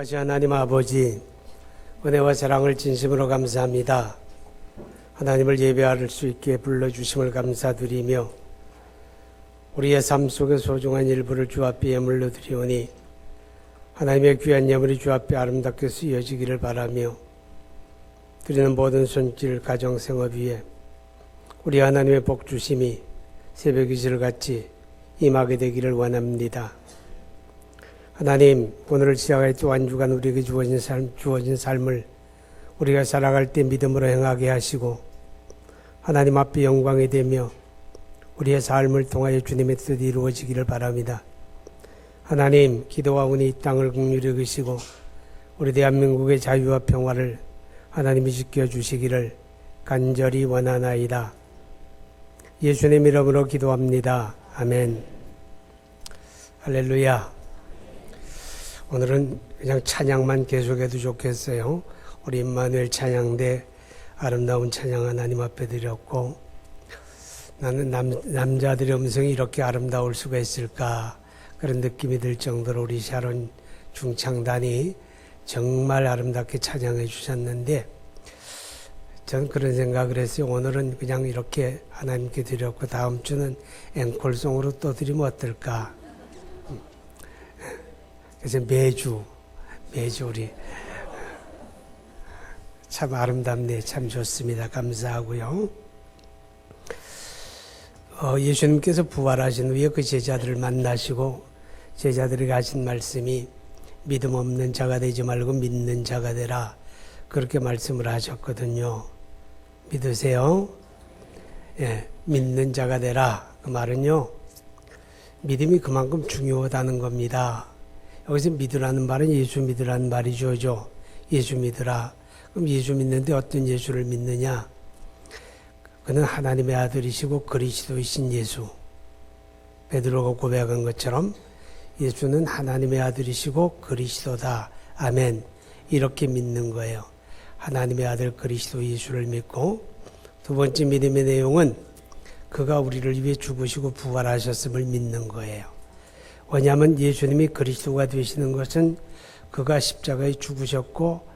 전능하신 하나님 아버지, 은혜와 사랑을 진심으로 감사합니다. 하나님을 예배할 수 있게 불러주심을 감사드리며 우리의 삶 속의 소중한 일부를 주 앞에 예물로 드리오니 하나님의 귀한 예물이 주 앞에 아름답게 쓰여지기를 바라며 드리는 모든 손길, 가정, 생업 위에 우리 하나님의 복 주심이 새벽 이슬같이 임하게 되기를 원합니다. 하나님, 오늘을 시작할 또 한 주간 우리에게 주어진 삶을 우리가 살아갈 때 믿음으로 행하게 하시고 하나님 앞에 영광이 되며 우리의 삶을 통하여 주님의 뜻이 이루어지기를 바랍니다. 하나님, 기도하오니 이 땅을 긍휼히 여기시고 우리 대한민국의 자유와 평화를 하나님이 지켜주시기를 간절히 원하나이다. 예수님 이름으로 기도합니다. 아멘. 할렐루야. 오늘은 그냥 찬양만 계속해도 좋겠어요. 우리 임마누엘 찬양대 아름다운 찬양 하나님 앞에 드렸고, 나는 남자들의 음성이 이렇게 아름다울 수가 있을까, 그런 느낌이 들 정도로 우리 샤론 중창단이 정말 아름답게 찬양해 주셨는데, 저는 그런 생각을 했어요. 오늘은 그냥 이렇게 하나님께 드렸고 다음 주는 앵콜송으로 또 드리면 어떨까. 그래서 매주 우리 참 아름답네, 참 좋습니다. 감사하고요. 예수님께서 부활하신 후에 그 제자들을 만나시고 제자들에게 하신 말씀이 믿음 없는 자가 되지 말고 믿는 자가 되라, 그렇게 말씀을 하셨거든요. 믿으세요? 예, 믿는 자가 되라. 그 말은요, 믿음이 그만큼 중요하다는 겁니다. 여기서 믿으라는 말은 예수 믿으라는 말이죠. 예수 믿으라. 그럼 예수 믿는데 어떤 예수를 믿느냐? 그는 하나님의 아들이시고 그리스도이신 예수. 베드로가 고백한 것처럼 예수는 하나님의 아들이시고 그리스도다. 아멘. 이렇게 믿는 거예요. 하나님의 아들 그리스도 예수를 믿고, 두 번째 믿음의 내용은 그가 우리를 위해 죽으시고 부활하셨음을 믿는 거예요. 왜냐하면 예수님이 그리스도가 되시는 것은 그가 십자가에 죽으셨고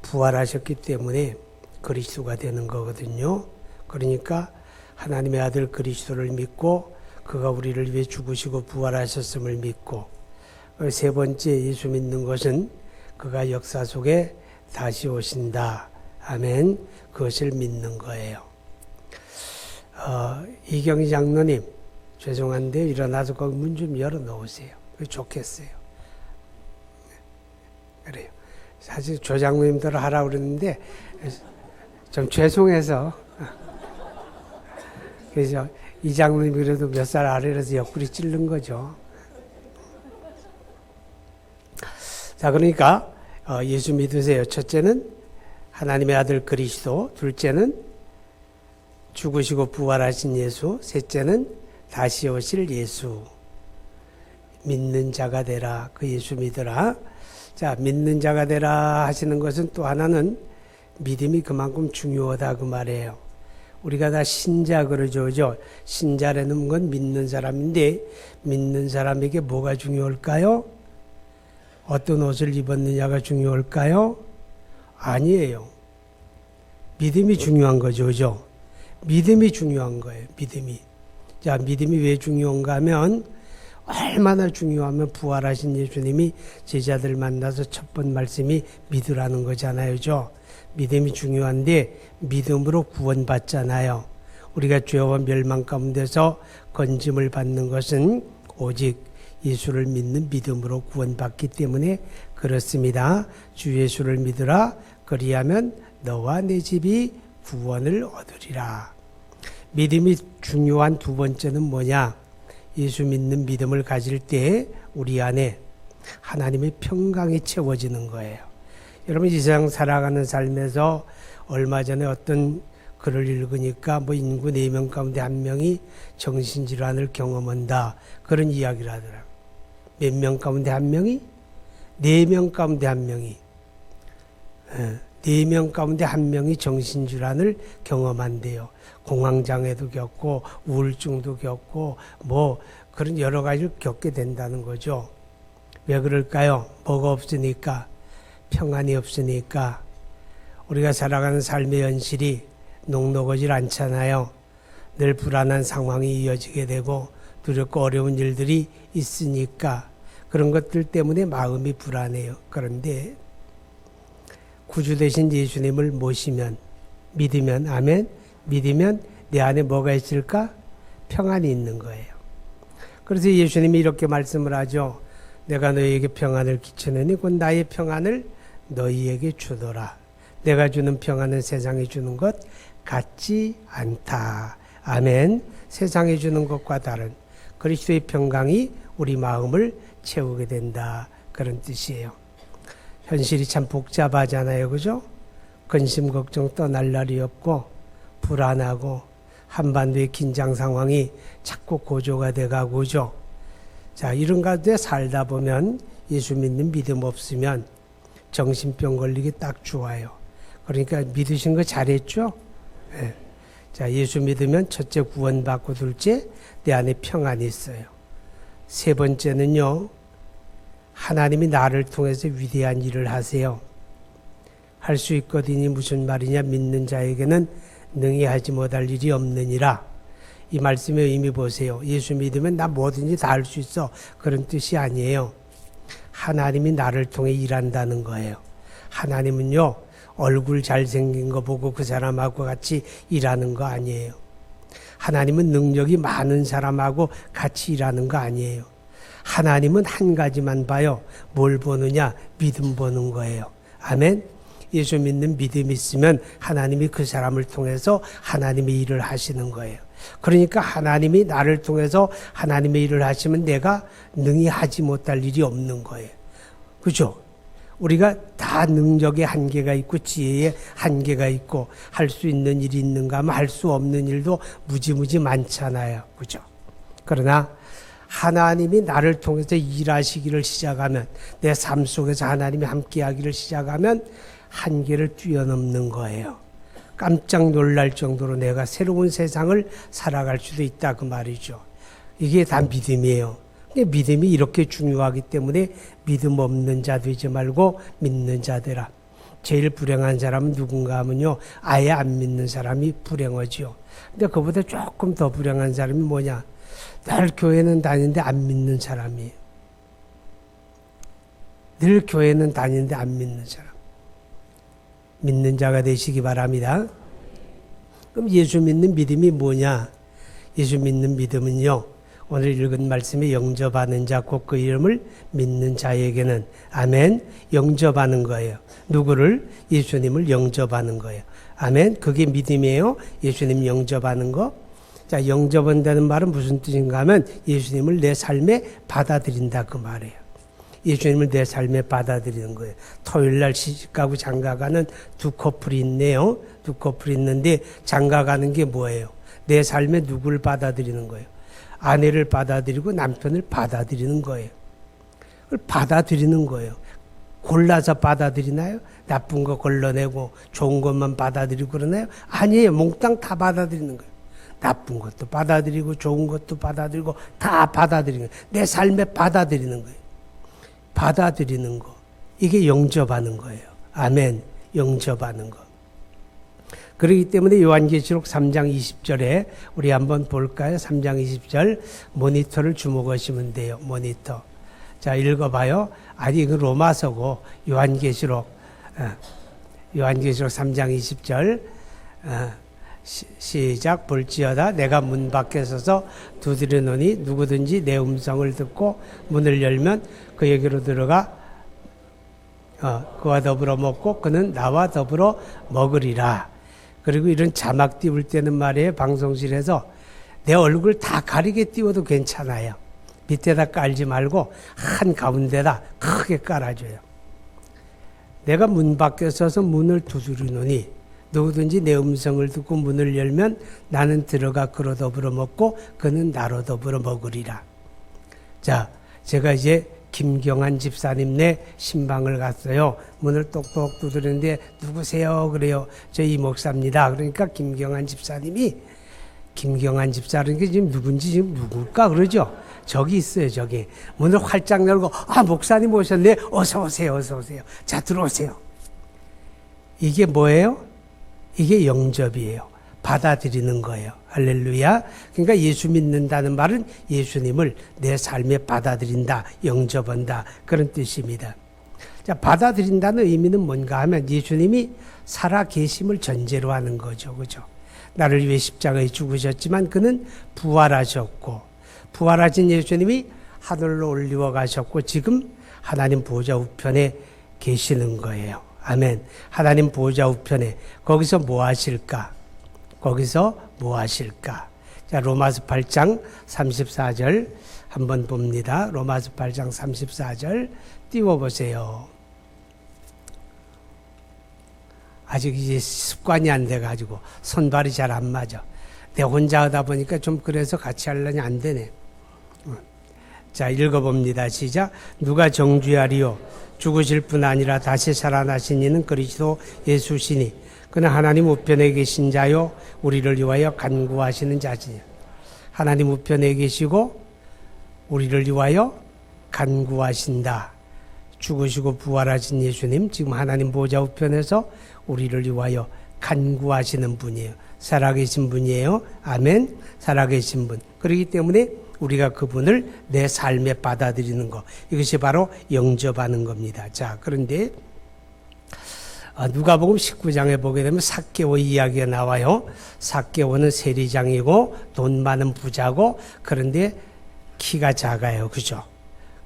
부활하셨기 때문에 그리스도가 되는 거거든요. 그러니까 하나님의 아들 그리스도를 믿고 그가 우리를 위해 죽으시고 부활하셨음을 믿고, 세 번째 예수 믿는 것은 그가 역사 속에 다시 오신다. 아멘. 그것을 믿는 거예요. 이경희 장로님, 죄송한데 일어나서 거기 문 좀 열어놓으세요. 좋겠어요. 그래요. 사실 조장로님들 하라고 그러는데 좀 죄송해서, 그래서 이 장로님이 그래도 몇 살 아래라서 옆구리 찔른 거죠. 자, 그러니까 예수 믿으세요. 첫째는 하나님의 아들 그리스도, 둘째는 죽으시고 부활하신 예수, 셋째는 다시 오실 예수. 믿는 자가 되라. 그 예수 믿으라. 자, 믿는 자가 되라 하시는 것은 또 하나는 믿음이 그만큼 중요하다 그 말이에요. 우리가 다 신자 그러죠. 신자라는 건 믿는 사람인데 믿는 사람에게 뭐가 중요할까요? 어떤 옷을 입었느냐가 중요할까요? 아니에요. 믿음이 중요한 거죠. 그죠? 믿음이 중요한 거예요. 믿음이. 자, 믿음이 왜 중요한가 하면, 얼마나 중요하면 부활하신 예수님이 제자들 만나서 첫 번 말씀이 믿으라는 거잖아요. 그죠? 믿음이 중요한데 믿음으로 구원받잖아요. 우리가 죄와 멸망 가운데서 건짐을 받는 것은 오직 예수를 믿는 믿음으로 구원받기 때문에 그렇습니다. 주 예수를 믿으라. 그리하면 너와 내 집이 구원을 얻으리라. 믿음이 중요한 두 번째는 뭐냐? 예수 믿는 믿음을 가질 때 우리 안에 하나님의 평강이 채워지는 거예요. 여러분, 이 세상 살아가는 삶에서 얼마 전에 어떤 글을 읽으니까 인구 4명 가운데 1명이 정신질환을 경험한다, 그런 이야기를 하더라고요. 몇 명 가운데 1명이? 4명 가운데 1명이. 4명 가운데 1명이 정신질환을 경험한대요. 공황장애도 겪고 우울증도 겪고 그런 여러 가지를 겪게 된다는 거죠. 왜 그럴까요? 뭐가 없으니까. 평안이 없으니까 우리가 살아가는 삶의 현실이 녹록하지 않잖아요. 늘 불안한 상황이 이어지게 되고 두렵고 어려운 일들이 있으니까 그런 것들 때문에 마음이 불안해요. 그런데 구주 되신 예수님을 모시면, 믿으면, 아멘, 믿으면 내 안에 뭐가 있을까? 평안이 있는 거예요. 그래서 예수님이 이렇게 말씀을 하죠. 내가 너희에게 평안을 끼치느니 곧 나의 평안을 너희에게 주노라. 내가 주는 평안은 세상이 주는 것 같지 않다. 아멘. 세상이 주는 것과 다른 그리스도의 평강이 우리 마음을 채우게 된다. 그런 뜻이에요. 현실이 참 복잡하잖아요. 그죠? 근심 걱정 떠날 날이 없고 불안하고 한반도의 긴장 상황이 자꾸 고조가 돼가고 그죠? 자, 이런 가운데 살다 보면 예수 믿는 믿음 없으면 정신병 걸리기 딱 좋아요. 그러니까 믿으신 거 잘했죠? 네. 자, 예수 믿으면 첫째 구원받고 둘째 내 안에 평안이 있어요. 세 번째는요. 하나님이 나를 통해서 위대한 일을 하세요. 할 수 있거든이 무슨 말이냐? 믿는 자에게는 능히 하지 못할 일이 없느니라. 이 말씀의 의미 보세요. 예수 믿으면 나 뭐든지 다 할 수 있어. 그런 뜻이 아니에요. 하나님이 나를 통해 일한다는 거예요. 하나님은요. 얼굴 잘생긴 거 보고 그 사람하고 같이 일하는 거 아니에요. 하나님은 능력이 많은 사람하고 같이 일하는 거 아니에요. 하나님은 한 가지만 봐요. 뭘 보느냐? 믿음 보는 거예요. 아멘. 예수 믿는 믿음이 있으면 하나님이 그 사람을 통해서 하나님의 일을 하시는 거예요. 그러니까 하나님이 나를 통해서 하나님의 일을 하시면 내가 능히 하지 못할 일이 없는 거예요. 그죠? 우리가 다 능력의 한계가 있고 지혜의 한계가 있고 할 수 있는 일이 있는가 하면 할 수 없는 일도 무지무지 많잖아요. 그죠? 그러나 하나님이 나를 통해서 일하시기를 시작하면 내 삶 속에서 하나님이 함께하기를 시작하면 한계를 뛰어넘는 거예요. 깜짝 놀랄 정도로 내가 새로운 세상을 살아갈 수도 있다 그 말이죠. 이게 다 믿음이에요. 믿음이 이렇게 중요하기 때문에 믿음 없는 자 되지 말고 믿는 자 되라. 제일 불행한 사람은 누군가 하면요. 아예 안 믿는 사람이 불행하지요. 근데 그보다 조금 더 불행한 사람이 뭐냐. 늘 교회는 다니는데 안 믿는 사람이에요. 늘 교회는 다니는데 안 믿는 사람. 믿는 자가 되시기 바랍니다. 그럼 예수 믿는 믿음이 뭐냐? 예수 믿는 믿음은요. 오늘 읽은 말씀에 영접하는 자 곧 그 이름을 믿는 자에게는 아멘 영접하는 거예요. 누구를? 예수님을 영접하는 거예요. 아멘. 그게 믿음이에요. 예수님 영접하는 거. 자, 영접한다는 말은 무슨 뜻인가 하면 예수님을 내 삶에 받아들인다 그 말이에요. 예수님을 내 삶에 받아들이는 거예요. 토요일날 시집가고 장가가는 두 커플이 있네요. 두 커플이 있는데 장가가는 게 뭐예요? 내 삶에 누구를 받아들이는 거예요? 아내를 받아들이고 남편을 받아들이는 거예요. 그걸 받아들이는 거예요. 골라서 받아들이나요? 나쁜 거 걸러내고 좋은 것만 받아들이고 그러나요? 아니에요. 몽땅 다 받아들이는 거예요. 나쁜 것도 받아들이고 좋은 것도 받아들이고 다 받아들이는 거예요. 내 삶에 받아들이는 거예요. 받아들이는 거. 이게 영접하는 거예요. 아멘. 영접하는 거. 그렇기 때문에 요한계시록 3장 20절에 우리 한번 볼까요? 3장 20절 모니터를 주목하시면 돼요. 모니터. 자, 읽어봐요. 아니, 이거 로마서고 요한계시록 3장 20절 시작. 볼지어다 내가 문 밖에 서서 두드리노니 누구든지 내 음성을 듣고 문을 열면 그에게로 들어가 그와 더불어 먹고 그는 나와 더불어 먹으리라. 그리고 이런 자막 띄울 때는 말이에요. 방송실에서 내 얼굴 다 가리게 띄워도 괜찮아요. 밑에다 깔지 말고 한 가운데다 크게 깔아줘요. 내가 문 밖에 서서 문을 두드리노니 누구든지 내 음성을 듣고 문을 열면 나는 들어가 그로 더불어 먹고 그는 나로 더불어 먹으리라. 자, 제가 이제 김경환 집사님네 신방을 갔어요. 문을 똑똑 두드리는데 누구세요? 그래요. 저 이 목사입니다. 그러니까 김경환 집사님이 김경환 집사 그러니까 지금 누군지 지금 누굴까 그러죠. 저기 있어요, 저기. 문을 활짝 열고, 목사님 오셨네. 어서 오세요, 어서 오세요. 자, 들어오세요. 이게 뭐예요? 이게 영접이에요. 받아들이는 거예요. 할렐루야. 그러니까 예수 믿는다는 말은 예수님을 내 삶에 받아들인다, 영접한다, 그런 뜻입니다. 자, 받아들인다는 의미는 뭔가 하면 예수님이 살아 계심을 전제로 하는 거죠. 그죠? 나를 위해 십자가에 죽으셨지만 그는 부활하셨고, 부활하신 예수님이 하늘로 올리워 가셨고, 지금 하나님 보좌 우편에 계시는 거예요. 아멘. 하나님 보좌 우편에. 거기서 뭐 하실까? 거기서 뭐 하실까? 자, 로마서 8장 34절 한번 봅니다. 로마서 8장 34절 띄워보세요. 아직 이제 습관이 안 돼가지고 손발이 잘 안 맞아. 내 혼자 하다 보니까 좀 그래서 같이 하려니 안 되네. 자, 읽어봅니다. 시작. 누가 정죄하리요? 죽으실 뿐 아니라 다시 살아나신 이는 그리스도 예수시니 그는 하나님 우편에 계신 자요 우리를 위하여 간구하시는 자시니. 하나님 우편에 계시고 우리를 위하여 간구하신다. 죽으시고 부활하신 예수님, 지금 하나님 보좌 우편에서 우리를 위하여 간구하시는 분이에요. 살아계신 분이에요. 아멘. 살아계신 분. 그렇기 때문에 우리가 그분을 내 삶에 받아들이는 것, 이것이 바로 영접하는 겁니다. 자, 그런데 누가복음 19장에 보게 되면 삭개오 이야기가 나와요. 삭개오는 세리장이고 돈 많은 부자고, 그런데 키가 작아요. 그죠?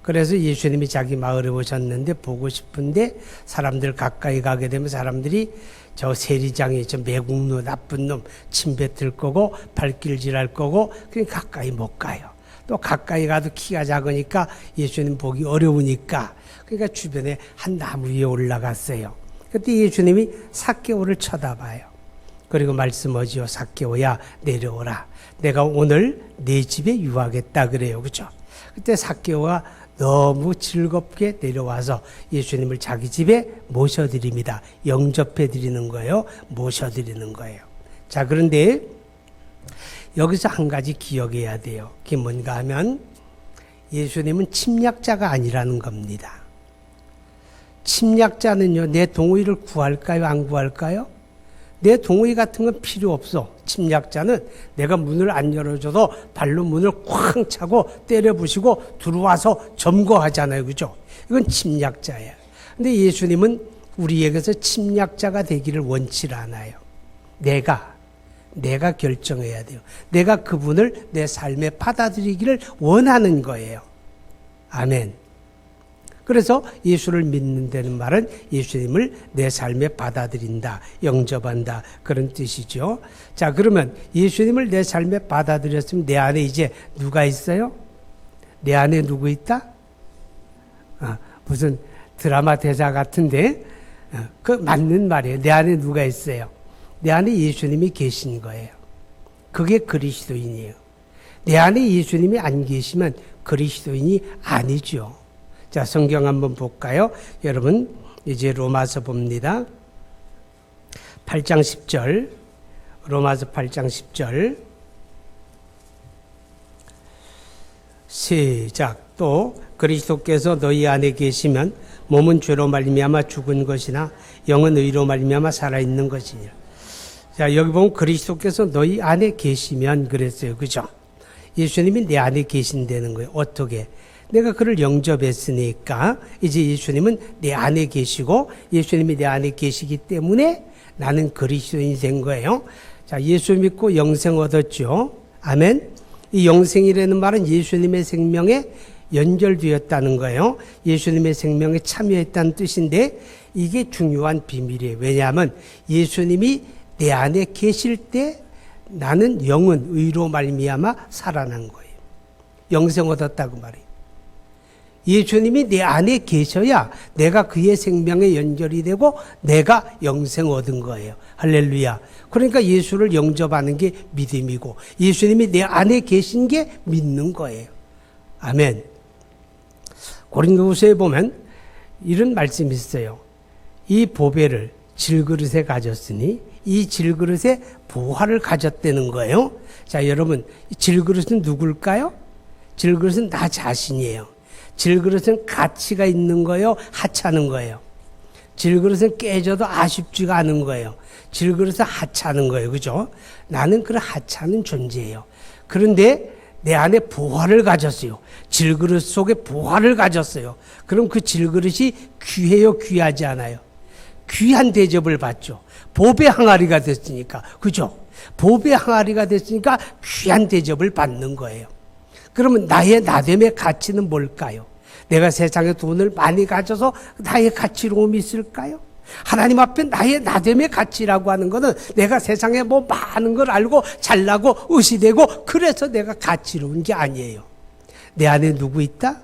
그래서 예수님이 자기 마을에 오셨는데 보고 싶은데 사람들 가까이 가게 되면 사람들이 저 세리장이 저 매국노 나쁜 놈 침 뱉을 거고 발길질할 거고, 그냥 가까이 못 가요. 또 가까이 가도 키가 작으니까 예수님 보기 어려우니까, 그러니까 주변에 한 나무 위에 올라갔어요. 그때 예수님이 삭개오를 쳐다봐요. 그리고 말씀하지요. 삭개오야, 내려오라. 내가 오늘 네 집에 유하겠다 그래요. 그죠? 그때 삭개오가 너무 즐겁게 내려와서 예수님을 자기 집에 모셔드립니다. 영접해드리는 거예요. 모셔드리는 거예요. 자, 그런데 여기서 한 가지 기억해야 돼요. 그게 뭔가 하면 예수님은 침략자가 아니라는 겁니다. 침략자는요, 내 동의를 구할까요? 안 구할까요? 내 동의 같은 건 필요 없어. 침략자는 내가 문을 안 열어줘도 발로 문을 쾅 차고 때려 부시고 들어와서 점거하잖아요. 그죠? 이건 침략자예요. 근데 예수님은 우리에게서 침략자가 되기를 원치 않아요. 내가 결정해야 돼요. 내가 그분을 내 삶에 받아들이기를 원하는 거예요. 아멘. 그래서 예수를 믿는다는 말은 예수님을 내 삶에 받아들인다, 영접한다, 그런 뜻이죠. 자, 그러면 예수님을 내 삶에 받아들였으면 내 안에 이제 누가 있어요? 내 안에 누구 있다? 무슨 드라마 대사 같은데, 그 맞는 말이에요. 내 안에 누가 있어요? 내 안에 예수님이 계신 거예요. 그게 그리스도인이에요. 내 안에 예수님이 안 계시면 그리스도인이 아니죠. 자, 성경 한번 볼까요? 여러분, 이제 로마서 봅니다. 8장 10절. 로마서 8장 10절. 시작. 또 그리스도께서 너희 안에 계시면 몸은 죄로 말미암아 죽은 것이나 영은 의로 말미암아 살아있는 것이니라. 자, 여기 보면 그리스도께서 너희 안에 계시면 그랬어요. 그죠? 예수님이 내 안에 계신다는 거예요. 어떻게? 내가 그를 영접했으니까 이제 예수님은 내 안에 계시고 예수님이 내 안에 계시기 때문에 나는 그리스도인이 된 거예요. 자, 예수 믿고 영생 얻었죠. 아멘. 이 영생이라는 말은 예수님의 생명에 연결되었다는 거예요. 예수님의 생명에 참여했다는 뜻인데 이게 중요한 비밀이에요. 왜냐하면 예수님이 내 안에 계실 때 나는 영은 의로 말미암아 살아난 거예요. 영생 얻었다고 말해요. 예수님이 내 안에 계셔야 내가 그의 생명에 연결이 되고 내가 영생 얻은 거예요. 할렐루야. 그러니까 예수를 영접하는 게 믿음이고 예수님이 내 안에 계신 게 믿는 거예요. 아멘. 고린도후서에 보면 이런 말씀이 있어요. 이 보배를 질그릇에 가졌으니 이 질그릇에 보화를 가졌다는 거예요. 자, 여러분, 이 질그릇은 누굴까요? 질그릇은 나 자신이에요. 질그릇은 가치가 있는 거예요, 하찮은 거예요. 질그릇은 깨져도 아쉽지가 않은 거예요. 질그릇은 하찮은 거예요. 그죠? 나는 그런 하찮은 존재예요. 그런데 내 안에 보화를 가졌어요. 질그릇 속에 보화를 가졌어요. 그럼 그 질그릇이 귀해요, 귀하지 않아요? 귀한 대접을 받죠. 보배 항아리가 됐으니까. 그죠? 보배 항아리가 됐으니까 귀한 대접을 받는 거예요. 그러면 나의 나됨의 가치는 뭘까요? 내가 세상에 돈을 많이 가져서 나의 가치로움이 있을까요? 하나님 앞에 나의 나됨의 가치라고 하는 것은 내가 세상에 뭐 많은 걸 알고 잘나고 의시되고 그래서 내가 가치로운 게 아니에요. 내 안에 누구 있다?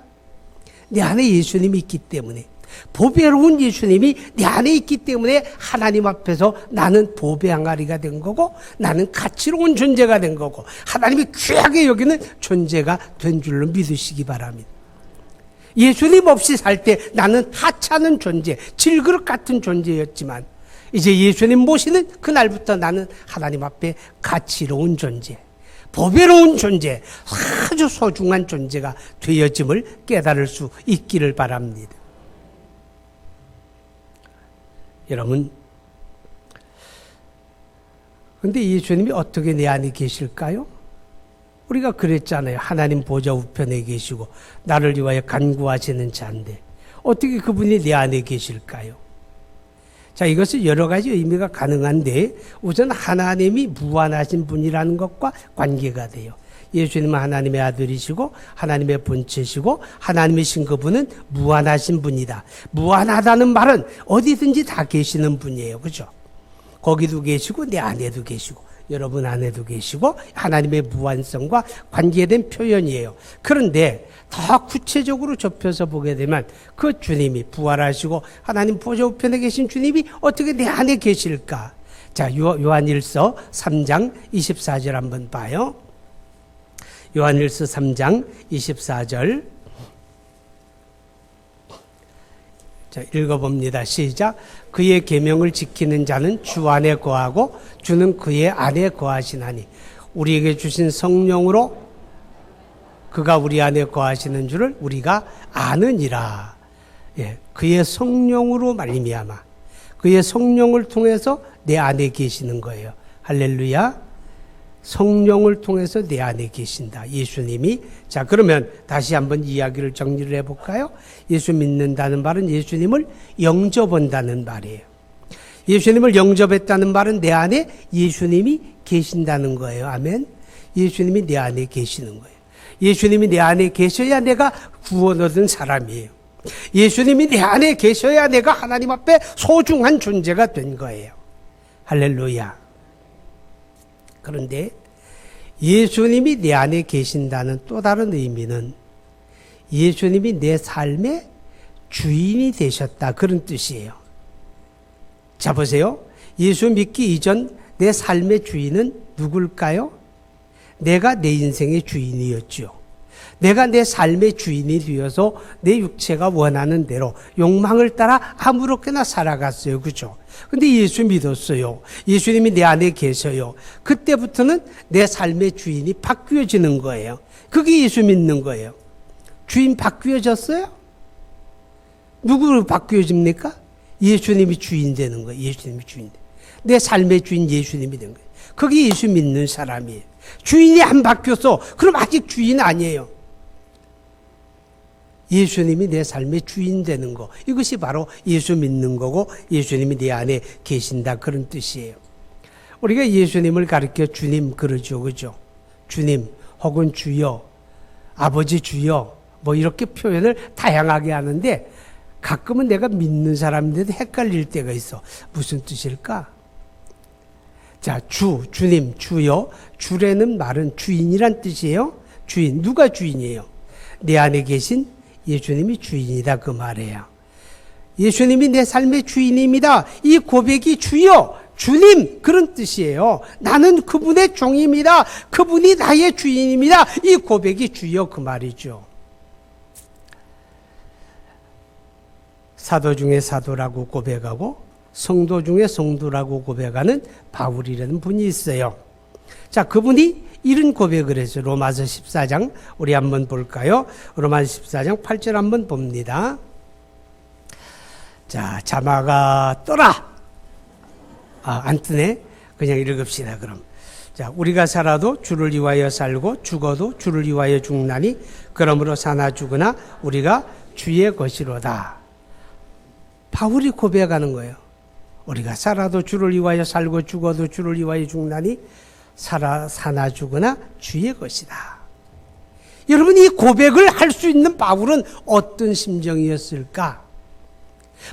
내 안에 예수님이 있기 때문에, 보배로운 예수님이 내 안에 있기 때문에 하나님 앞에서 나는 보배 항아리가 된 거고 나는 가치로운 존재가 된 거고 하나님이 귀하게 여기는 존재가 된 줄로 믿으시기 바랍니다. 예수님 없이 살 때 나는 하찮은 존재, 질그릇 같은 존재였지만 이제 예수님 모시는 그날부터 나는 하나님 앞에 가치로운 존재, 보배로운 존재, 아주 소중한 존재가 되어짐을 깨달을 수 있기를 바랍니다. 여러분, 그런데 예수님이 어떻게 내 안에 계실까요? 우리가 그랬잖아요. 하나님 보좌 우편에 계시고 나를 위하여 간구하시는 자인데 어떻게 그분이 내 안에 계실까요? 자, 이것은 여러 가지 의미가 가능한데 우선 하나님이 무한하신 분이라는 것과 관계가 돼요. 예수님은 하나님의 아들이시고 하나님의 본체시고 하나님이신 그분은 무한하신 분이다. 무한하다는 말은 어디든지 다 계시는 분이에요. 그죠? 거기도 계시고 내 안에도 계시고 여러분 안에도 계시고 하나님의 무한성과 관계된 표현이에요. 그런데 더 구체적으로 좁혀서 보게 되면 그 주님이 부활하시고 하나님 보좌 우편에 계신 주님이 어떻게 내 안에 계실까? 자, 요한일서 3장 24절 한번 봐요. 요한일서 3장 24절. 자, 읽어봅니다. 시작. 그의 계명을 지키는 자는 주 안에 거하고 주는 그의 안에 거하시나니 우리에게 주신 성령으로 그가 우리 안에 거하시는 줄을 우리가 아느니라. 예, 그의 성령으로 말미암아 그의 성령을 통해서 내 안에 계시는 거예요. 할렐루야. 성령을 통해서 내 안에 계신다. 예수님이. 자, 그러면 다시 한번 이야기를 정리를 해볼까요? 예수 믿는다는 말은 예수님을 영접한다는 말이에요. 예수님을 영접했다는 말은 내 안에 예수님이 계신다는 거예요. 아멘. 예수님이 내 안에 계시는 거예요. 예수님이 내 안에 계셔야 내가 구원 얻은 사람이에요. 예수님이 내 안에 계셔야 내가 하나님 앞에 소중한 존재가 된 거예요. 할렐루야. 그런데 예수님이 내 안에 계신다는 또 다른 의미는 예수님이 내 삶의 주인이 되셨다, 그런 뜻이에요. 자, 보세요. 예수 믿기 이전 내 삶의 주인은 누굴까요? 내가 내 인생의 주인이었죠. 내가 내 삶의 주인이 되어서 내 육체가 원하는 대로 욕망을 따라 아무렇게나 살아갔어요. 그죠? 근데 예수 믿었어요. 예수님이 내 안에 계셔요. 그때부터는 내 삶의 주인이 바뀌어지는 거예요. 그게 예수 믿는 거예요. 주인 바뀌어졌어요? 누구로 바뀌어집니까? 예수님이 주인 되는 거예요. 예수님이 주인. 내 삶의 주인 예수님이 된 거예요. 그게 예수 믿는 사람이에요. 주인이 안 바뀌었어. 그럼 아직 주인 아니에요. 예수님이 내 삶의 주인 되는 거, 이것이 바로 예수 믿는 거고 예수님이 내 안에 계신다, 그런 뜻이에요. 우리가 예수님을 가르쳐 주님 그러죠. 그죠? 주님 혹은 주여, 아버지 주여, 뭐 이렇게 표현을 다양하게 하는데 가끔은 내가 믿는 사람인데도 헷갈릴 때가 있어. 무슨 뜻일까? 자, 주님, 주여. 주라는 말은 주인이란 뜻이에요. 주인, 누가 주인이에요? 내 안에 계신 예수님이 주인이다, 그 말이에요. 예수님이 내 삶의 주인입니다. 이 고백이 주여, 주님, 그런 뜻이에요. 나는 그분의 종입니다. 그분이 나의 주인입니다. 이 고백이 주여, 그 말이죠. 사도 중에 사도라고 고백하고 성도 중에 성도라고 고백하는 바울이라는 분이 있어요. 자, 그분이 이런 고백을 했어요. 로마서 14장 우리 한번 볼까요? 로마서 14장 8절 한번 봅니다. 자, 자마가 떠라. 안 뜨네. 그냥 읽읍시다 그럼. 자, 우리가 살아도 주를 위하여 살고 죽어도 주를 위하여 죽나니 그러므로 사나 죽으나 우리가 주의 것이로다. 바울이 고백하는 거예요. 우리가 살아도 주를 위하여 살고 죽어도 주를 위하여 죽나니 사나 죽으나 주의 것이다. 여러분, 이 고백을 할 수 있는 바울은 어떤 심정이었을까?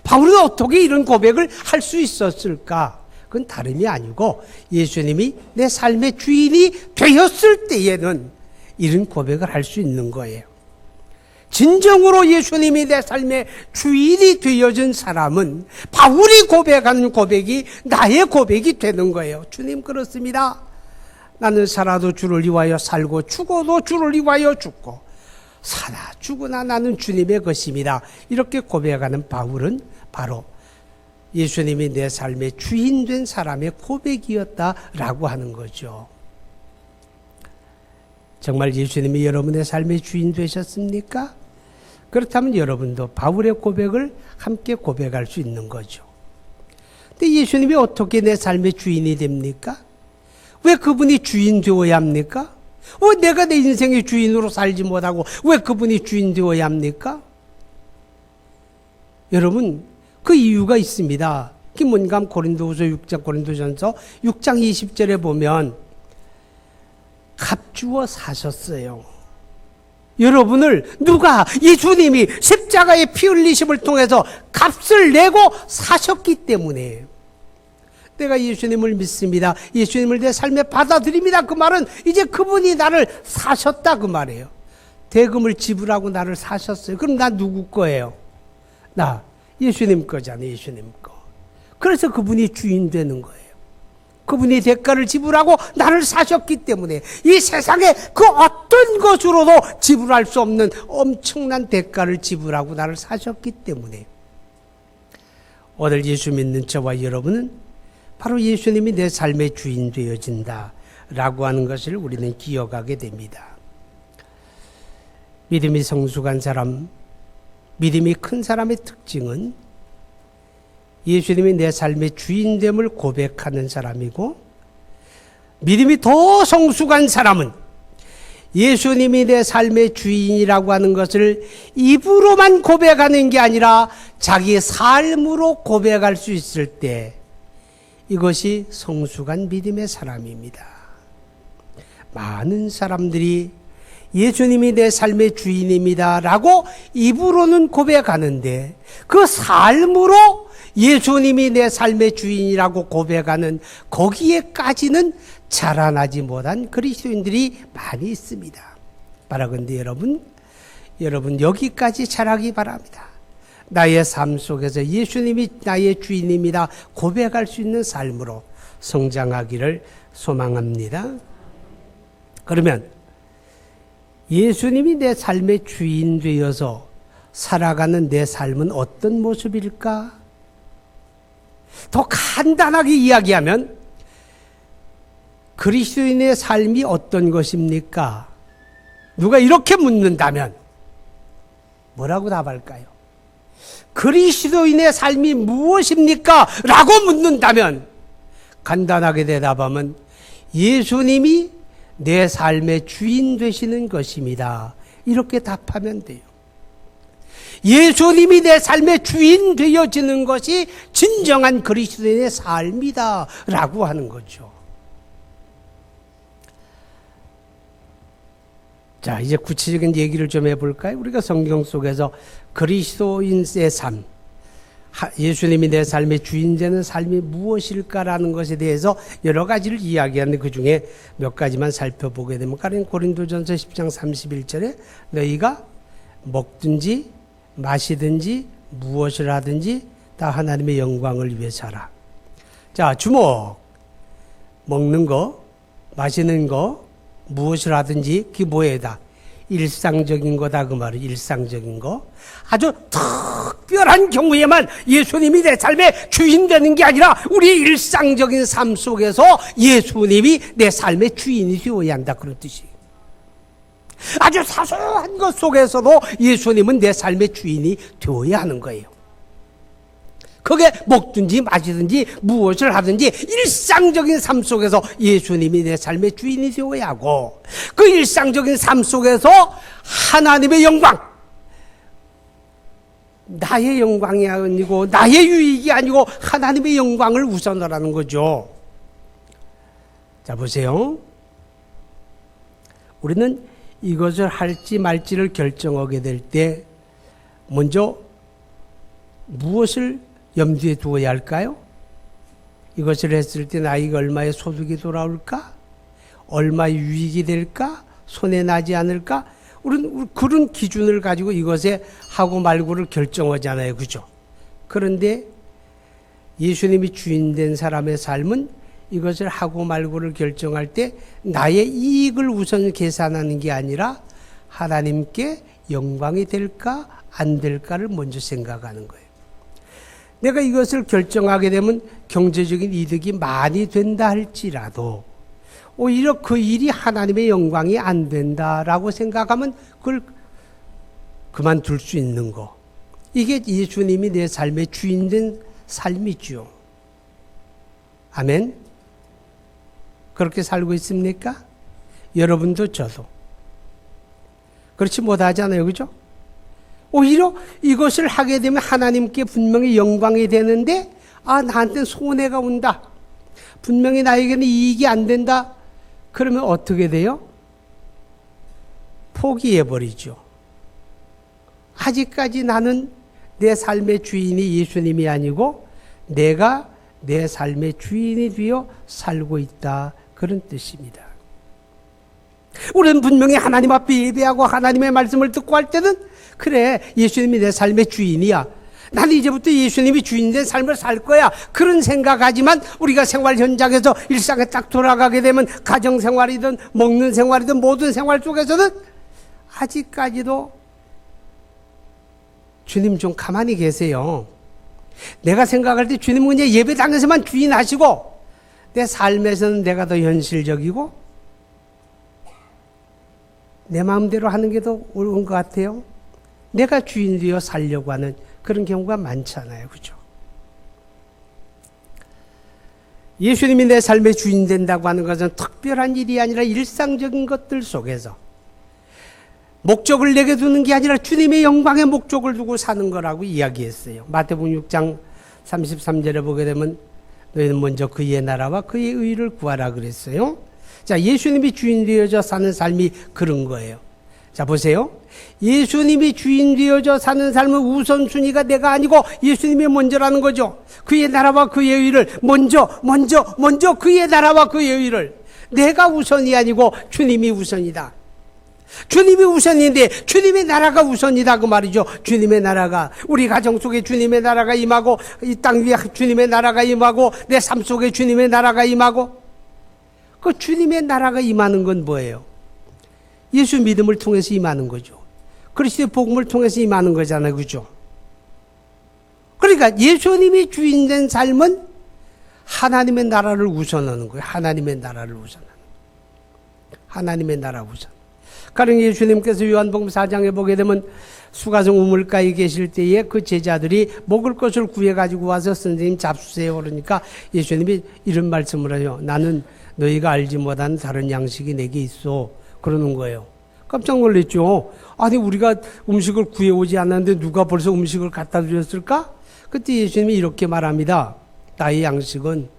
바울은 어떻게 이런 고백을 할 수 있었을까? 그건 다름이 아니고 예수님이 내 삶의 주인이 되었을 때에는 이런 고백을 할 수 있는 거예요. 진정으로 예수님이 내 삶의 주인이 되어진 사람은 바울이 고백하는 고백이 나의 고백이 되는 거예요. 주님, 그렇습니다. 나는 살아도 주를 위하여 살고 죽어도 주를 위하여 죽고 사나 죽으나 나는 주님의 것입니다. 이렇게 고백하는 바울은 바로 예수님이 내 삶의 주인 된 사람의 고백이었다라고 하는 거죠. 정말 예수님이 여러분의 삶의 주인 되셨습니까? 그렇다면 여러분도 바울의 고백을 함께 고백할 수 있는 거죠. 근데 예수님이 어떻게 내 삶의 주인이 됩니까? 왜 그분이 주인 되어야 합니까? 왜 내가 내 인생의 주인으로 살지 못하고 왜 그분이 주인 되어야 합니까? 여러분, 그 이유가 있습니다. 뭔가 고린도전서 6장 20절에 보면 값주어 사셨어요. 여러분을 누가, 예수님이 십자가의 피 흘리심을 통해서 값을 내고 사셨기 때문에 내가 예수님을 믿습니다. 예수님을 내 삶에 받아들입니다. 그 말은 이제 그분이 나를 사셨다 그 말이에요. 대금을 지불하고 나를 사셨어요. 그럼 나 누구 거예요? 나 예수님 거잖아요. 예수님 거. 그래서 그분이 주인 되는 거예요. 그분이 대가를 지불하고 나를 사셨기 때문에 이 세상에 그 어떤 것으로도 지불할 수 없는 엄청난 대가를 지불하고 나를 사셨기 때문에 오늘 예수 믿는 저와 여러분은 바로 예수님이 내 삶의 주인 되어진다라고 하는 것을 우리는 기억하게 됩니다. 믿음이 성숙한 사람, 믿음이 큰 사람의 특징은 예수님이 내 삶의 주인됨을 고백하는 사람이고, 믿음이 더 성숙한 사람은 예수님이 내 삶의 주인이라고 하는 것을 입으로만 고백하는 게 아니라 자기 삶으로 고백할 수 있을 때 이것이 성숙한 믿음의 사람입니다. 많은 사람들이 예수님이 내 삶의 주인입니다 라고 입으로는 고백하는데 그 삶으로 예수님이 내 삶의 주인이라고 고백하는 거기에까지는 자라나지 못한 그리스도인들이 많이 있습니다. 바라건대 여러분 여기까지 자라기 바랍니다. 나의 삶 속에서 예수님이 나의 주인입니다 고백할 수 있는 삶으로 성장하기를 소망합니다. 그러면 예수님이 내 삶의 주인 되어서 살아가는 내 삶은 어떤 모습일까? 더 간단하게 이야기하면 그리스도인의 삶이 어떤 것입니까? 누가 이렇게 묻는다면 뭐라고 답할까요? 그리스도인의 삶이 무엇입니까? 라고 묻는다면 간단하게 대답하면 예수님이 내 삶의 주인 되시는 것입니다. 이렇게 답하면 돼요. 예수님이 내 삶의 주인 되어지는 것이 진정한 그리스도인의 삶이다 라고 하는 거죠. 자, 이제 구체적인 얘기를 좀 해볼까요? 우리가 성경 속에서 그리스도인의 삶, 예수님이 내 삶의 주인 되는 삶이 무엇일까라는 것에 대해서 여러 가지를 이야기하는데 그 중에 몇 가지만 살펴보게 되면 고린도전서 10장 31절에 너희가 먹든지 마시든지 무엇을 하든지 다 하나님의 영광을 위해서 하라. 자, 주목. 먹는 거, 마시는 거, 무엇을 하든지 그게 뭐예요? 다 일상적인 거다 그 말이에요. 일상적인 거. 아주 특별한 경우에만 예수님이 내 삶의 주인 되는 게 아니라 우리 일상적인 삶 속에서 예수님이 내 삶의 주인이 되어야 한다, 그런 뜻이에요. 아주 사소한 것 속에서도 예수님은 내 삶의 주인이 되어야 하는 거예요. 그게 먹든지 마시든지 무엇을 하든지 일상적인 삶 속에서 예수님이 내 삶의 주인이 되어야 하고, 그 일상적인 삶 속에서 하나님의 영광, 나의 영광이 아니고 나의 유익이 아니고 하나님의 영광을 우선하라는 거죠. 자, 보세요. 우리는 이것을 할지 말지를 결정하게 될 때 먼저 무엇을 염두에 두어야 할까요? 이것을 했을 때 나에게 얼마의 소득이 돌아올까? 얼마의 유익이 될까? 손해 나지 않을까? 우리는 그런 기준을 가지고 이것에 하고 말고를 결정하잖아요. 그죠? 그런데 예수님이 주인 된 사람의 삶은 이것을 하고 말고를 결정할 때 나의 이익을 우선 계산하는 게 아니라 하나님께 영광이 될까 안 될까를 먼저 생각하는 거예요. 내가 이것을 결정하게 되면 경제적인 이득이 많이 된다 할지라도 오히려 그 일이 하나님의 영광이 안 된다라고 생각하면 그걸 그만둘 수 있는 거. 이게 예수님이 내 삶의 주인 된 삶이죠. 아멘? 그렇게 살고 있습니까? 여러분도 저도. 그렇지 못하잖아요. 그죠? 오히려 이것을 하게 되면 하나님께 분명히 영광이 되는데, 아, 나한테는 손해가 온다. 분명히 나에게는 이익이 안 된다. 그러면 어떻게 돼요? 포기해버리죠. 아직까지 나는 내 삶의 주인이 예수님이 아니고 내가 내 삶의 주인이 되어 살고 있다. 그런 뜻입니다. 우리는 분명히 하나님 앞에 예배하고 하나님의 말씀을 듣고 할 때는 그래, 예수님이 내 삶의 주인이야. 나는 이제부터 예수님이 주인된 삶을 살 거야. 그런 생각하지만 우리가 생활 현장에서 일상에 딱 돌아가게 되면 가정생활이든 먹는 생활이든 모든 생활 속에서는 아직까지도 주님 좀 가만히 계세요. 내가 생각할 때 주님은 그냥 예배당에서만 주인하시고 내 삶에서는 내가 더 현실적이고 내 마음대로 하는 게 더 옳은 것 같아요. 내가 주인 되어 살려고 하는 그런 경우가 많잖아요. 그죠? 예수님이 내 삶의 주인 된다고 하는 것은 특별한 일이 아니라 일상적인 것들 속에서 목적을 내게 두는 게 아니라 주님의 영광의 목적을 두고 사는 거라고 이야기했어요. 마태복음 6장 33절에 보게 되면 너희는 먼저 그의 나라와 그의 의를 구하라 그랬어요. 자, 예수님이 주인 되어져 사는 삶이 그런 거예요. 자, 보세요. 예수님이 주인 되어져 사는 삶은 우선순위가 내가 아니고 예수님이 먼저라는 거죠. 그의 나라와 그의 의를 먼저 그의 나라와 그의 의를. 내가 우선이 아니고 주님이 우선이다. 주님이 우선인데 주님의 나라가 우선이다 그 말이죠. 주님의 나라가 우리 가정 속에 주님의 나라가 임하고 이 땅 위에 주님의 나라가 임하고 내 삶 속에 주님의 나라가 임하고, 그 주님의 나라가 임하는 건 뭐예요? 예수 믿음을 통해서 임하는 거죠. 그리스도의 복음을 통해서 임하는 거잖아요. 그죠? 그러니까 예수님이 주인된 삶은 하나님의 나라를 우선하는 거예요. 하나님의 나라를 우선하는 거예요. 하나님의 나라 우선. 가령 예수님께서 요한복음 4장에 보게 되면 수가성 우물가에 계실 때에 그 제자들이 먹을 것을 구해가지고 와서 선생님 잡수세요 그러니까 예수님이 이런 말씀을 해요. 나는 너희가 알지 못한 다른 양식이 내게 있어. 그러는 거예요. 깜짝 놀랐죠. 아니 우리가 음식을 구해오지 않았는데 누가 벌써 음식을 갖다 주셨을까? 그때 예수님이 이렇게 말합니다. 나의 양식은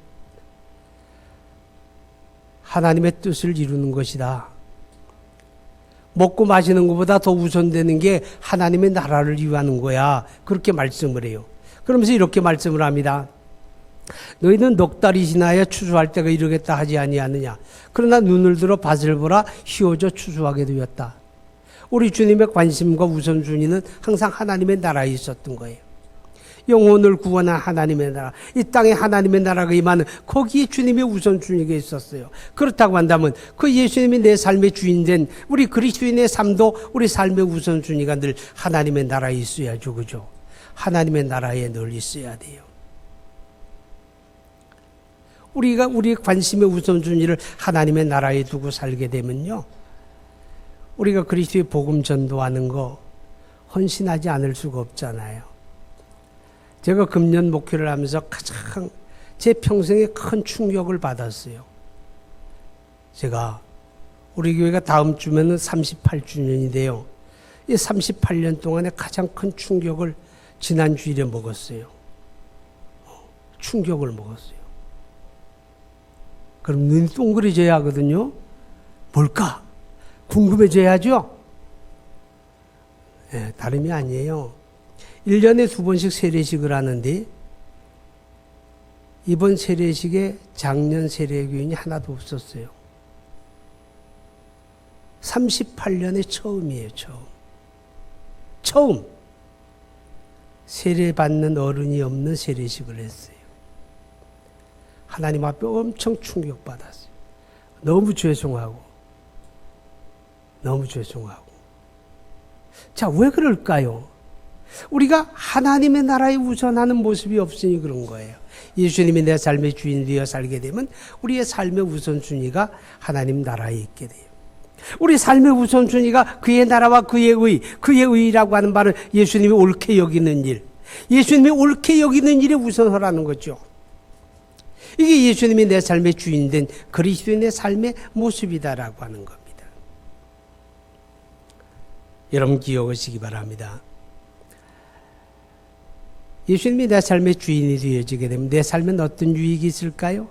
하나님의 뜻을 이루는 것이다. 먹고 마시는 것보다 더 우선되는 게 하나님의 나라를 위하는 거야. 그렇게 말씀을 해요. 그러면서 이렇게 말씀을 합니다. 너희는 넉 달이 지나야 추수할 때가 이르겠다 하지 아니하느냐. 그러나 눈을 들어 밭을 보라 희어져 추수하게 되었다. 우리 주님의 관심과 우선순위는 항상 하나님의 나라에 있었던 거예요. 영혼을 구원한 하나님의 나라, 이 땅에 하나님의 나라가 임하는 거기에 주님의 우선순위가 있었어요. 그렇다고 한다면 그 예수님이 내 삶의 주인된 우리 그리스도인의 삶도 우리 삶의 우선순위가 늘 하나님의 나라에 있어야죠. 그죠? 하나님의 나라에 늘 있어야 돼요. 우리가 우리의 관심의 우선순위를 하나님의 나라에 두고 살게 되면요, 우리가 그리스도의 복음 전도하는 거 헌신하지 않을 수가 없잖아요. 제가 금년 목회를 하면서 가장 제 평생에 큰 충격을 받았어요. 제가 우리 교회가 다음 주면은 38주년이 돼요. 이 38년 동안에 가장 큰 충격을 지난 주일에 먹었어요. 충격을 먹었어요. 그럼 눈이 동그래져야 하거든요. 뭘까? 궁금해져야죠. 네, 다름이 아니에요. 1년에 2번씩 세례식을 하는데 이번 세례식에 작년 세례교인이 하나도 없었어요. 38년에 처음이에요. 처음 세례받는 어른이 없는 세례식을 했어요. 하나님 앞에 엄청 충격받았어요. 너무 죄송하고. 자, 왜 그럴까요? 우리가 하나님의 나라에 우선하는 모습이 없으니 그런 거예요. 예수님이 내 삶의 주인 되어 살게 되면 우리의 삶의 우선순위가 하나님 나라에 있게 돼요. 우리 삶의 우선순위가 그의 나라와 그의 의라고 하는 바는 예수님이 옳게 여기는 일, 예수님이 옳게 여기는 일에 우선하라는 거죠. 이게 예수님이 내 삶의 주인 된 그리스도의 내 삶의 모습이다라고 하는 겁니다. 여러분 기억하시기 바랍니다. 예수님이 내 삶의 주인이 되어지게 되면 내 삶엔 어떤 유익이 있을까요?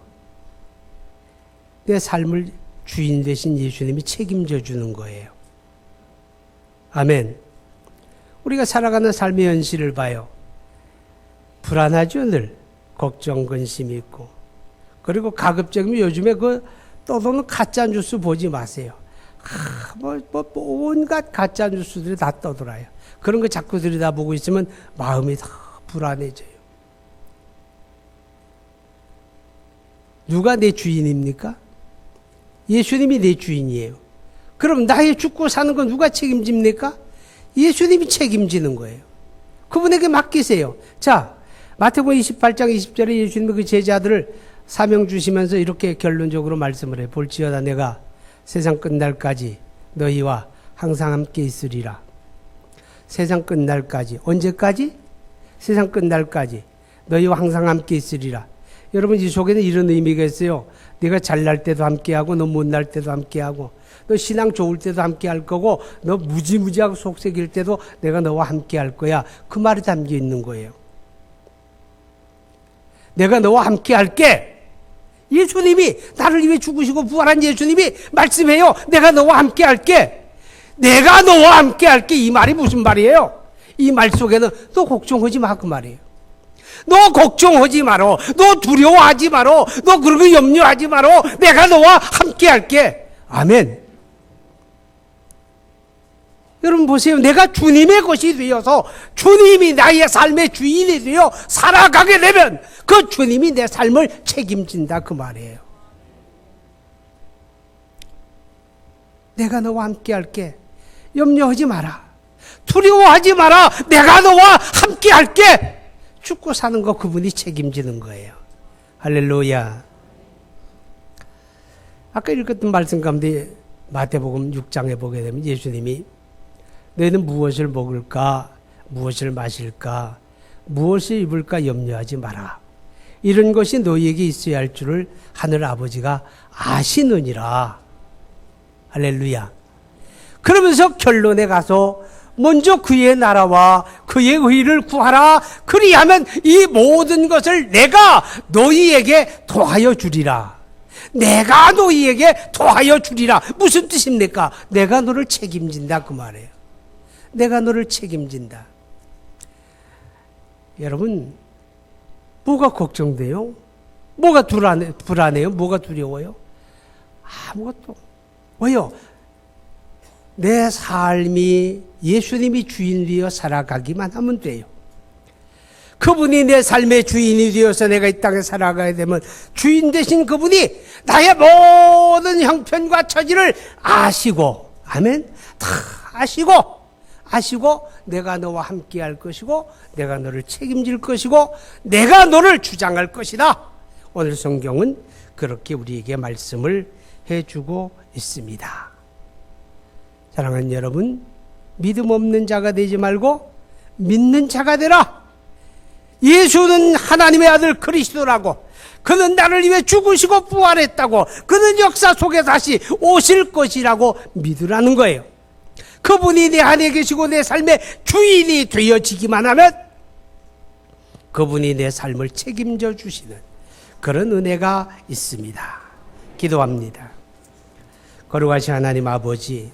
내 삶을 주인 되신 예수님이 책임져 주는 거예요. 아멘. 우리가 살아가는 삶의 현실을 봐요. 불안하죠, 늘. 걱정, 근심이 있고. 그리고 가급적이면 요즘에 떠도는 가짜뉴스 보지 마세요. 온갖 가짜뉴스들이 다 떠돌아요. 그런 거 자꾸 들여다보고 있으면 마음이 다 불안해져요. 누가 내 주인입니까? 예수님이 내 주인이에요. 그럼 나의 죽고 사는 건 누가 책임집니까? 예수님이 책임지는 거예요. 그분에게 맡기세요. 자, 마태복음 28장 20절에 예수님이 그 제자들을 사명 주시면서 이렇게 결론적으로 말씀을 해. 볼지어다 내가 세상 끝날까지 너희와 항상 함께 있으리라. 세상 끝날까지. 언제까지? 세상 끝날까지 너희와 항상 함께 있으리라. 여러분 이 속에는 이런 의미가 있어요. 네가 잘날 때도 함께하고 너 못날 때도 함께하고 너 신앙 좋을 때도 함께할 거고 너 무지무지하고 속색일 때도 내가 너와 함께할 거야. 그 말이 담겨 있는 거예요. 내가 너와 함께할게. 예수님이 나를 위해 죽으시고 부활한 예수님이 말씀해요. 내가 너와 함께할게. 내가 너와 함께할게. 이 말이 무슨 말이에요? 이 말 속에는 너 걱정하지 마 그 말이에요. 너 걱정하지 마라. 너 두려워하지 마라. 너 그런 거 염려하지 마라. 내가 너와 함께할게. 아멘. 여러분 보세요. 내가 주님의 것이 되어서 주님이 나의 삶의 주인이 되어 살아가게 되면 그 주님이 내 삶을 책임진다 그 말이에요. 내가 너와 함께할게. 염려하지 마라. 두려워하지 마라. 내가 너와 함께할게. 죽고 사는 거 그분이 책임지는 거예요. 할렐루야. 아까 읽었던 말씀 가운데 마태복음 6장에 보게 되면 예수님이 너희는 무엇을 먹을까, 무엇을 마실까, 무엇을 입을까 염려하지 마라. 이런 것이 너희에게 있어야 할 줄을 하늘 아버지가 아시느니라. 할렐루야. 그러면서 결론에 가서 먼저 그의 나라와 그의 의를 구하라. 그리하면 이 모든 것을 내가 너희에게 더하여 주리라. 내가 너희에게 더하여 주리라. 무슨 뜻입니까? 내가 너를 책임진다 그 말이에요. 내가 너를 책임진다. 여러분 뭐가 걱정돼요? 뭐가 불안해요? 뭐가 두려워요? 아무것도. 왜요? 내 삶이 예수님이 주인 되어 살아가기만 하면 돼요. 그분이 내 삶의 주인이 되어서 내가 이 땅에 살아가야 되면 주인 되신 그분이 나의 모든 형편과 처지를 아시고, 아멘, 다 아시고 아시고 내가 너와 함께 할 것이고 내가 너를 책임질 것이고 내가 너를 주장할 것이다. 오늘 성경은 그렇게 우리에게 말씀을 해주고 있습니다. 사랑하는 여러분, 믿음 없는 자가 되지 말고 믿는 자가 되라. 예수는 하나님의 아들 그리스도라고, 그는 나를 위해 죽으시고 부활했다고, 그는 역사 속에 다시 오실 것이라고 믿으라는 거예요. 그분이 내 안에 계시고 내 삶의 주인이 되어지기만 하면 그분이 내 삶을 책임져 주시는 그런 은혜가 있습니다. 기도합니다. 거룩하신 하나님 아버지,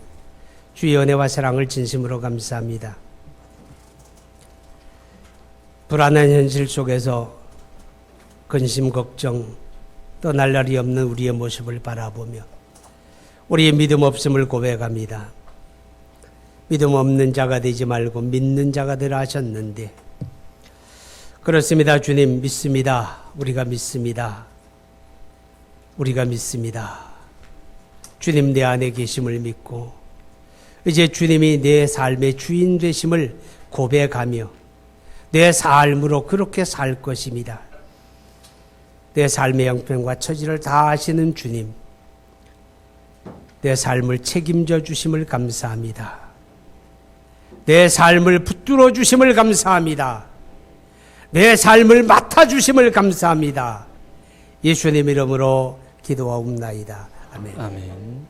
주의 은혜와 사랑을 진심으로 감사합니다. 불안한 현실 속에서 근심, 걱정, 떠날 날이 없는 우리의 모습을 바라보며 우리의 믿음 없음을 고백합니다. 믿음 없는 자가 되지 말고 믿는 자가 되라 하셨는데, 그렇습니다. 주님, 믿습니다. 우리가 믿습니다. 우리가 믿습니다. 주님 내 안에 계심을 믿고 이제 주님이 내 삶의 주인 되심을 고백하며 내 삶으로 그렇게 살 것입니다. 내 삶의 형편과 처지를 다 아시는 주님, 내 삶을 책임져 주심을 감사합니다. 내 삶을 붙들어 주심을 감사합니다. 내 삶을 맡아 주심을 감사합니다. 예수님 이름으로 기도하옵나이다. 아멘. 아멘.